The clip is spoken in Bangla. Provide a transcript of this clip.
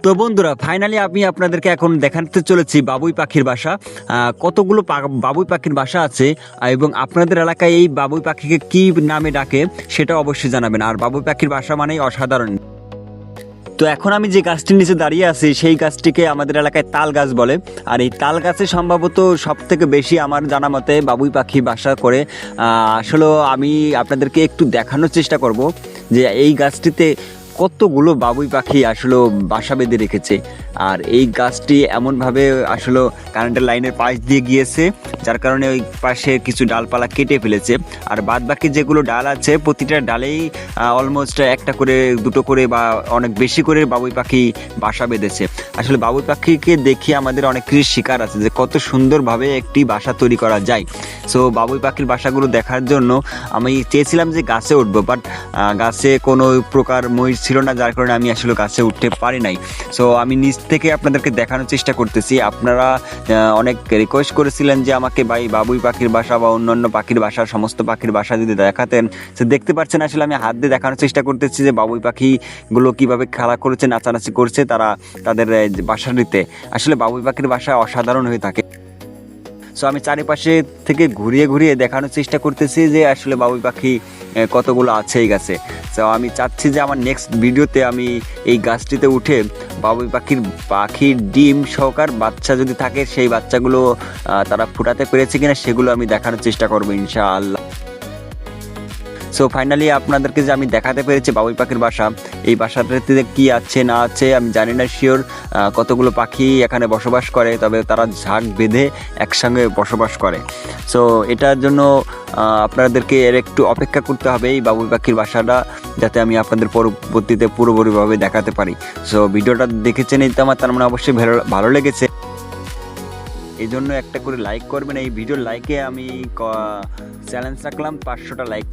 তো বন্ধুরা ফাইনালি আমি আপনাদেরকে এখন দেখাতে চলেছি বাবুই পাখির বাসা। কতগুলো বাবুই পাখির বাসা আছে এবং আপনাদের এলাকায় এই বাবুই পাখিকে কি নামে ডাকে সেটা অবশ্যই জানাবেন। আর বাবুই পাখির বাসা মানেই অসাধারণ। তো এখন আমি যে গাছটির নিচে দাঁড়িয়ে আছি সেই গাছটিকে আমাদের এলাকায় তাল গাছ বলে। আর এই তাল গাছে সম্ভবত সব থেকে বেশি আমার জানা মতে বাবুই পাখি বাসা করে। আসলে আমি আপনাদেরকে একটু দেখানোর চেষ্টা করব যে এই গাছটিতে কতগুলো বাবুই পাখি আসলে বাসা বেঁধে রেখেছে। আর এই গাছটি এমনভাবে আসলে কারেন্টের লাইনের পাশ দিয়ে গিয়েছে, যার কারণে ওই পাশে কিছু ডালপালা কেটে ফেলেছে। আর বাদ বাকি যেগুলো ডাল আছে প্রতিটা ডালেই অলমোস্ট একটা করে দুটো করে বা অনেক বেশি করে বাবুই পাখি বাসা বেঁধেছে। আসলে বাবুই পাখিকে দেখি আমাদের অনেক কিছু শিকার আছে যে কত সুন্দরভাবে একটি বাসা তৈরি করা যায়। সো বাবুই পাখির বাসাগুলো দেখার জন্য আমি চেয়েছিলাম যে গাছে উঠবো, বাট গাছে কোনো প্রকার ময়ূর ছিল না, যার কারণে আমি আসলে গাছে উঠতে পারি নাই। সো আমি নিচ থেকে আপনাদেরকে দেখানোর চেষ্টা করতেছি। আপনারা অনেক রিকোয়েস্ট করেছিলেন যে আমাকে বাবুই পাখির বাসা বা অন্যান্য পাখির বাসা, সমস্ত পাখির বাসা যদি দেখাতেন। সে দেখতে পাচ্ছেন আসলে আমি হাত দিয়ে দেখানোর চেষ্টা করতেছি যে বাবুই পাখিগুলো কীভাবে খেলা করেছে, নাচানাচি করছে তারা তাদের বাসাটিতে। আসলে বাবুই পাখির বাসা অসাধারণ হয়ে থাকে। সো আমি চারিপাশে থেকে ঘুরিয়ে ঘুরিয়ে দেখানোর চেষ্টা করতেছি যে আসলে বাবুই পাখি কতগুলো আছে এই গাছে। সো আমি চাচ্ছি যে আমার নেক্সট ভিডিওতে আমি এই গাছটিতে উঠে বাবুই পাখির ডিম সহকার বাচ্চা যদি থাকে সেই বাচ্চাগুলো তারা ফুটাতে পেরেছে কিনা সেগুলো আমি দেখানোর চেষ্টা করবো ইনশাআল্লাহ। সো ফাইনালি আপনাদেরকে যে আমি দেখাতে পেরেছি বাবুই পাখির বাসা, এই বাসাটাতে কি আছে না আছে আমি জানি না শিওর। কতগুলো পাখি এখানে বসবাস করে, তবে তারা ঝাঁক বেঁধে একসঙ্গে বসবাস করে। সো এটার জন্য আপনাদেরকে এর একটু অপেক্ষা করতে হবে এই বাবুই পাখির বাসাটা, যাতে আমি আপনাদের পরবর্তীতে পুরোপুরিভাবে দেখাতে পারি। সো ভিডিওটা দেখেছেন এই তো আমার, তার মানে অবশ্যই ভালো লেগেছে। এই জন্য একটা করে লাইক করবেন। এই ভিডিওর লাইকে আমি চ্যালেঞ্জ রাখলাম 500টা লাইক।